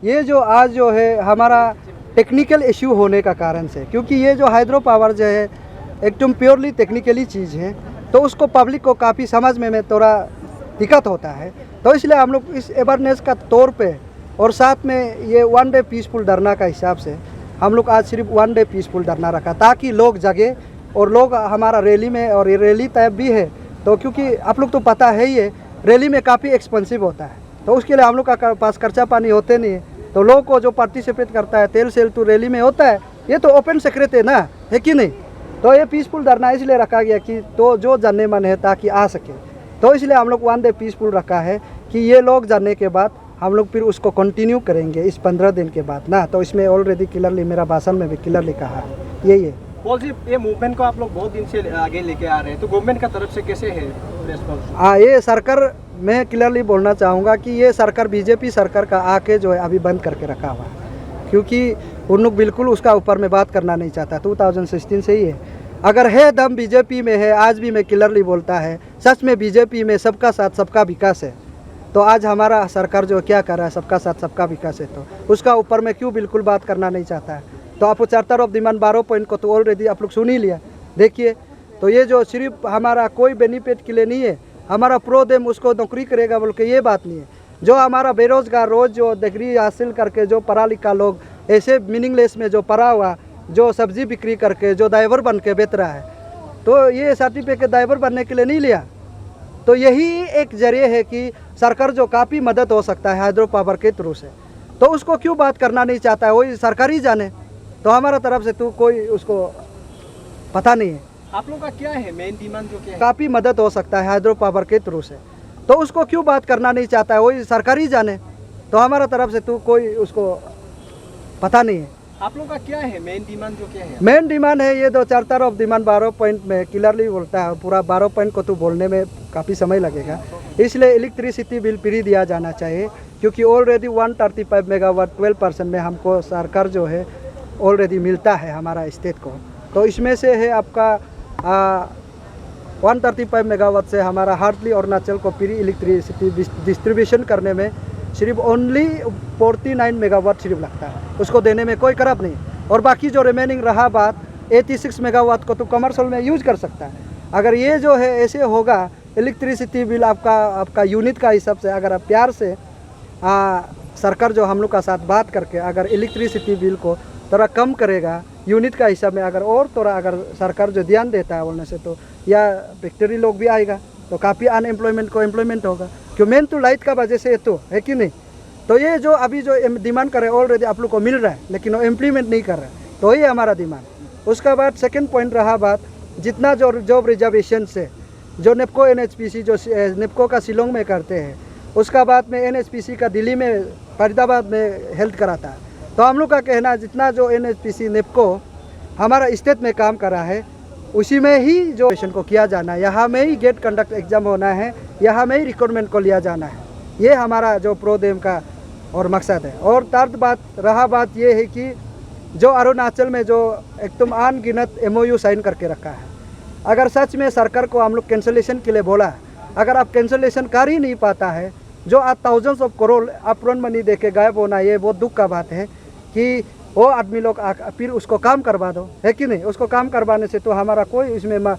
ये जो आज जो है हमारा टेक्निकल इश्यू होने का कारण से, क्योंकि ये जो हाइड्रो पावर जो है एकदम प्योरली टेक्निकली चीज़ है, तो उसको पब्लिक को काफ़ी समझ में थोड़ा दिक्कत होता है। तो इसलिए हम लोग इस अवेयरनेस का तौर पे और साथ में ये 1 डे पीसफुल धरना का हिसाब से हम लोग आज सिर्फ 1 डे पीसफुल धरना रखा, ताकि लोग जगे और लोग हमारा रैली में, और ये रैली टाइप भी है तो क्योंकि आप लोग तो पता है ही है रैली में काफ़ी एक्सपेंसिव होता है, तो उसके लिए हम लोग का पास खर्चा पानी होते नहीं है, तो लोगों को जो पार्टिसिपेट करता है तेल सेल तो रैली में होता है, ये तो ओपन सेक्रेट है ना, है कि नहीं। तो ये पीसफुल धरना इसलिए रखा गया कि तो जो जानने मन है ताकि आ सके, तो इसलिए हम लोग 1 डे पीसफुल रखा है कि ये लोग जानने के बाद हम लोग फिर उसको कंटिन्यू करेंगे इस 15 दिन के बाद ना। तो इसमें ऑलरेडी क्लियरली मेरा भाषण में भी क्लियरली कहा है यही है। ये मूवमेंट को आप लोग बहुत दिन से आगे लेके आ रहे हैं, तो गवर्नमेंट का तरफ से कैसे है रेस्पॉन्स? हाँ, ये सरकार, मैं क्लियरली बोलना चाहूँगा कि ये सरकार बीजेपी सरकार का आके जो है अभी बंद करके रखा हुआ है, क्योंकि उन लोग बिल्कुल उसका ऊपर में बात करना नहीं चाहता। 2016 से ही है, अगर है दम बीजेपी में है, आज भी मैं क्लियरली बोलता है सच में बीजेपी में सबका साथ सबका विकास है, तो आज हमारा सरकार जो क्या कर रहा है सबका साथ सबका विकास है, तो उसका ऊपर में क्यों बिल्कुल बात करना नहीं चाहता है। तो आप चार्टर ऑफ डिमांड 12 पॉइंट को तो ऑलरेडी आप लोग सुन ही लिया, देखिए। तो ये जो सिर्फ हमारा कोई बेनिफिट के लिए नहीं है, हमारा प्रो देम उसको नौकरी करेगा बोल के ये बात नहीं है। जो हमारा बेरोजगार रोज़ जो डिग्री हासिल करके जो पढ़ा लिखा लोग ऐसे मीनिंगलेस में जो पढ़ा हुआ जो सब्जी बिक्री करके जो ड्राइवर बन के बेच रहा है, तो ये सर्टिफिकेट ड्राइवर बनने के लिए नहीं लिया। तो यही एक जरिए है कि सरकार जो काफ़ी मदद हो सकता है हाइड्रो पावर के थ्रू से, तो उसको क्यों बात करना नहीं चाहता है, वही सरकार ही जाने। तो हमारा तरफ से तो कोई उसको पता नहीं है। आप लोग का क्या है मेन डिमांड जो क्या है? काफ़ी मदद हो सकता है हाइड्रो पावर के थ्रू से, तो उसको क्यों बात करना नहीं चाहता है, वही सरकार ही जाने। तो हमारा तरफ से तो कोई उसको पता नहीं है। आप लोग का क्या है मेन डिमांड जो क्या है? मेन डिमांड है ये 2 चार्टर ऑफ डिमांड 12 पॉइंट में क्लियरली बोलता है, पूरा 12 पॉइंट को तो बोलने में काफ़ी समय लगेगा, इसलिए इलेक्ट्रिसिटी बिल फ्री दिया जाना चाहिए, क्योंकि ऑलरेडी 135 मेगावाट 12% में हमको सरकार जो है ऑलरेडी मिलता है हमारा स्टेट को। तो इसमें से है आपका 135 मेगावाट से हमारा हार्डली अरुणाचल को फ्री इलेक्ट्रिसिटी डिस्ट्रीब्यूशन करने में सिर्फ ओनली 49 मेगावाट सिर्फ लगता है, उसको देने में कोई खराब नहीं। और बाकी जो रिमेनिंग रहा बात 86 मेगावाट को तो कमर्शियल में यूज कर सकता है। अगर ये जो है ऐसे होगा इलेक्ट्रिसिटी बिल आपका यूनिट का हिसाब से, अगर आप प्यार से सरकार जो हम लोग का साथ बात करके अगर इलेक्ट्रिसिटी बिल को थोड़ा कम करेगा यूनिट का हिसाब में, अगर और थोड़ा अगर सरकार जो ध्यान देता है बोलने से, तो या फैक्ट्री लोग भी आएगा तो काफ़ी अनएम्प्लॉयमेंट को एम्प्लॉयमेंट होगा, क्यों मेन तो लाइट का वजह से तो है कि नहीं। तो ये जो अभी जो डिमांड कर रहे हैं ऑलरेडी आप लोग को मिल रहा है, लेकिन वो इम्प्लीमेंट नहीं कर रहा है, तो ये हमारा डिमांड। उसका बाद सेकंड पॉइंट रहा बात जितना जो जॉब रिजर्वेशन से जो नेपको एनएचपीसी जो नेपको का शिलोंग में करते हैं, उसका बाद में एनएचपीसी का दिल्ली में फरीदाबाद में हेल्थ कराता है। तो हम लोग का कहना जितना जो एनएचपीसी नेपको हमारा स्टेट में काम कर रहा है उसी में ही जो पेशेंट को किया जाना है, यहाँ में ही गेट कंडक्ट एग्जाम होना है, यहाँ में ही रिक्रूटमेंट को लिया जाना है, ये हमारा जो प्रोदेम का और मकसद है। और थर्ड बात रहा बात ये है कि जो अरुणाचल में जो एकदम अनगिनत MOU साइन करके रखा है, अगर सच में सरकार को हम लोग कैंसलेशन के लिए बोला, अगर आप कैंसलेशन कर ही नहीं पाता है, जो आज thousands of crore upfront money दे के गायब होना, ये बहुत दुख का बात है कि वो आदमी लोग फिर उसको काम करवा दो, है कि नहीं। उसको काम करवाने से तो हमारा कोई इसमें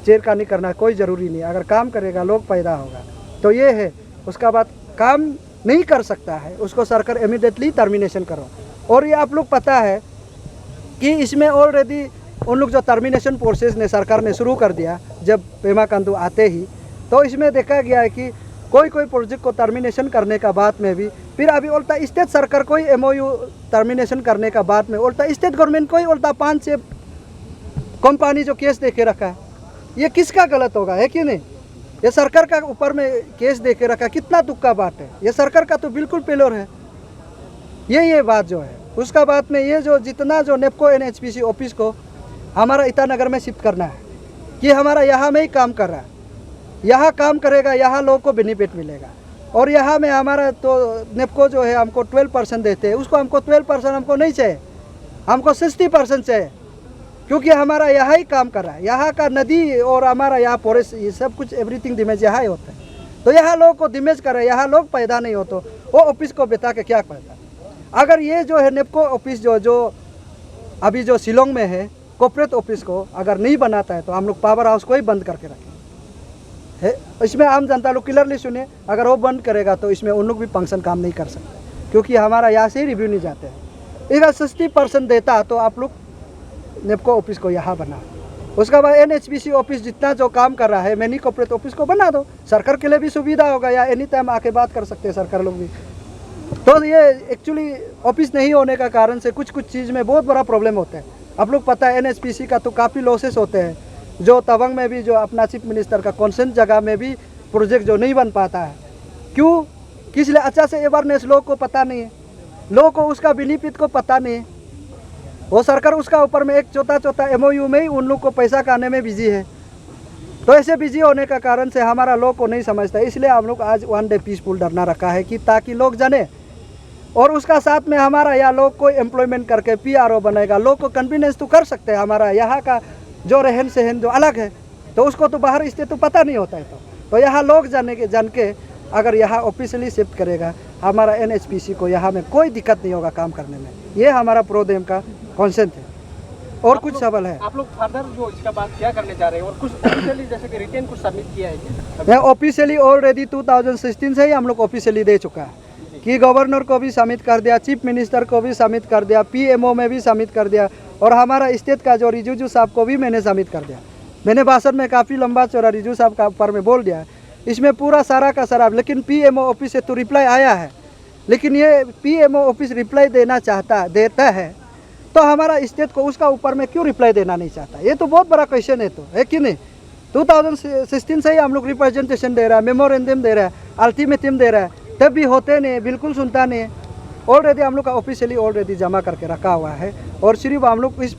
चेर का नहीं करना कोई ज़रूरी नहीं, अगर काम करेगा लोग पैदा होगा, तो ये है। उसका बाद काम नहीं कर सकता है उसको सरकार इमीडिएटली टर्मिनेशन करो। और ये आप लोग पता है कि इसमें ऑलरेडी उन लोग जो टर्मिनेशन प्रोसेस ने सरकार ने शुरू कर दिया जब पेमा खांडू आते ही, तो इसमें देखा गया है कि कोई प्रोजेक्ट को टर्मिनेशन करने का बाद में भी फिर अभी उल्टा स्टेट सरकार कोई MOU टर्मिनेशन करने का बाद में उल्टा स्टेट गवर्नमेंट को ही उल्टा 5-6 कंपनी जो केस दे के रखा है, ये किसका गलत होगा, है कि नहीं। ये सरकार का ऊपर में केस दे के रखा, कितना दुख का बात है। ये सरकार का तो बिल्कुल फेलोर है ये बात जो है। उसका बाद में ये जो जितना जो नेपको NHPC ऑफिस को हमारा ईटानगर में शिफ्ट करना है कि हमारा यहाँ में ही काम कर रहा है, यहाँ काम करेगा, यहाँ लोगों को बेनिफिट मिलेगा। और यहाँ में हमारा तो नेपको जो है हमको 12% देते हैं, उसको हमको 12% हमको नहीं चाहिए, हमको 60% चाहिए, क्योंकि हमारा यहाँ ही काम कर रहा है। यहाँ का नदी और हमारा यहाँ फॉरेस्ट ये सब कुछ एवरीथिंग डिमेज यहाँ ही होता है। तो यहाँ लोगों को डिमेज कर रहे हैं, यहाँ लोग पैदा नहीं हो तो वो ऑफिस को बिता के क्या करता है। अगर ये जो है नेपको ऑफिस जो अभी जो शिलोंग में है कॉर्पोरेट ऑफिस को अगर नहीं बनाता है तो हम लोग पावर हाउस को ही बंद करके रखें है। इसमें आम जनता लोग क्लियरली सुने, अगर वो बंद करेगा तो इसमें उन लोग भी फंक्शन काम नहीं कर सकते, क्योंकि हमारा यहाँ से ही रिव्यू नहीं जाते हैं। अगर 60% देता तो आप लोग नेपको ऑफिस को यहाँ बना, उसके बाद NHPC ऑफिस जितना जो काम कर रहा है मैनी कॉर्पोरेट ऑफिस को बना दो, सरकार के लिए भी सुविधा होगा, या एनी टाइम आके बात कर सकते हैं सरकार लोग भी। तो ये एक्चुअली ऑफिस नहीं होने का कारण से कुछ चीज़ में बहुत बड़ा प्रॉब्लम होता है। आप लोग पता है NHPC का तो काफ़ी लॉसेस होते हैं, जो तवांग में भी जो अपना चीफ मिनिस्टर का कॉन्सेंट जगह में भी प्रोजेक्ट जो नहीं बन पाता है, क्यों, किस लिए, अच्छा से अवेयरनेस लोग को पता नहीं है, लोग को उसका बेनिफिट को पता नहीं है। वो सरकार उसका ऊपर में एक चौथा MOU में ही उन लोग को पैसा खाने में बिजी है। तो ऐसे बिजी होने का कारण से हमारा लोग को नहीं समझता, इसलिए हम लोग आज 1 डे पीसफुल धरना रखा है कि ताकि लोग जाने, और उसका साथ में हमारा यहाँ लोग को एम्प्लॉयमेंट करके PRO बनेगा, लोग को कन्वीनियंस तो कर सकते हैं। हमारा यहाँ का जो रहन सहन जो अलग है, तो उसको तो बाहर स्थित तो पता नहीं होता है, तो यहाँ लोग जान के अगर यहाँ ऑफिशियली शिफ्ट करेगा, हमारा NHPC को यहाँ में कोई दिक्कत नहीं होगा काम करने में। ये हमारा प्रोडेम का कॉन्सेंट है। और कुछ सवाल है? आप लोग फर्दर जो इसका बात क्या करने जा रहे हैं, और कुछ ऑफिशियली जैसे कि रिटेन कुछ सबमिट किया है क्या? ऑफिशियली ऑलरेडी 2016 से ही हम लोग ऑफिशियली दे चुका है कि गवर्नर को भी सबमिट कर दिया, चीफ मिनिस्टर को भी सबमिट कर दिया, PMO में भी सबमिट कर दिया, और हमारा स्टेट का जो रिजू साहब को भी मैंने सबमिट कर दिया। मैंने भाषण में काफ़ी लंबा चौड़ा रिजू साहब का ऊपर में बोल दिया, इसमें पूरा सारा का सारा। लेकिन PMO ऑफिस से तो रिप्लाई आया है, लेकिन ये PMO ऑफिस रिप्लाई देता है तो हमारा स्टेट को उसका ऊपर में क्यों रिप्लाई देना नहीं चाहता? ये तो बहुत बड़ा क्वेश्चन है, तो है कि नहीं? 2016 से ही हम लोग रिप्रेजेंटेशन दे रहा है, मेमोरेंडम दे रहा है, अल्टीमेटम दे रहा है, तब भी होते नहीं, बिल्कुल सुनता नहीं है। ऑलरेडी हम लोग का ऑफिशियली ऑलरेडी जमा करके रखा हुआ है, और सिर्फ हम लोग इस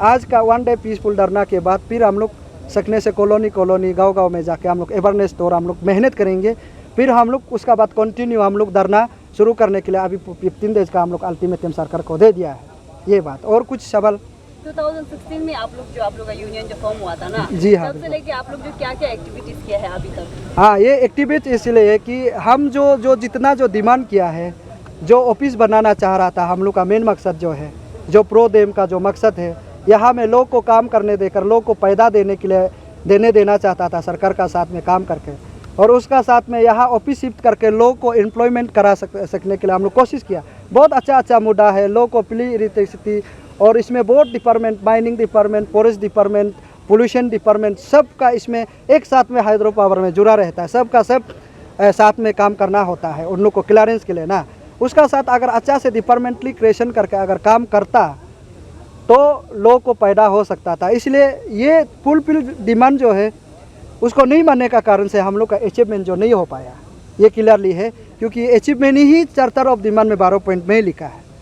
आज का 1 डे पीसफुल धरना के बाद फिर हम लोग सकने से कॉलोनी गांव में जाके हम लोग अवेयरनेस तौर हम लोग मेहनत करेंगे। फिर हम लोग उसका बाद कंटिन्यू हम लोग धरना शुरू करने के लिए अभी 15 डेज का हम लोग अल्टीमेटम सरकार को दे दिया है। ये बात। और कुछ सवाल? 2016 में आप लोग का यूनियन जो फॉर्म हुआ था ना, जी हाँ, तब से लेके आप लोग जो क्या एक्टिविटीज किया है अभी तक? हाँ, ये एक्टिविटी इसलिए है कि हम जो जितना जो डिमांड किया है, जो ऑफिस बनाना चाह रहा था, हम लोग का मेन मकसद जो है, जो प्रोडेम का जो मकसद है, यहाँ में लोग को काम करने देकर लोग को पैदा देने के लिए देना चाहता था सरकार का साथ में काम करके, और उसका साथ में यहाँ ऑफिस शिफ्ट करके लोग को एम्प्लॉयमेंट करा सकने के लिए हम लोग कोशिश किया। बहुत अच्छा मुद्दा है, लोग को फ्री इलेक्ट्रिसिटी, और इसमें board department, mining department, forest department, pollution department, सबका इसमें एक साथ में हाइड्रो पावर में जुड़ा रहता है, सबका सब साथ में काम करना होता है उन लोग को क्लियरेंस के लिए ना। उसका साथ अगर अच्छा से डिपार्टमेंटली क्रिएशन करके अगर काम करता तो लोग को पैदा हो सकता था। इसलिए ये फुलफिल डिमांड जो है उसको नहीं मानने का कारण से हम लोग का अचीवमेंट जो नहीं हो पाया, ये क्लियरली है, क्योंकि achievement he charter of demand में 12 पॉइंट में ही लिखा है।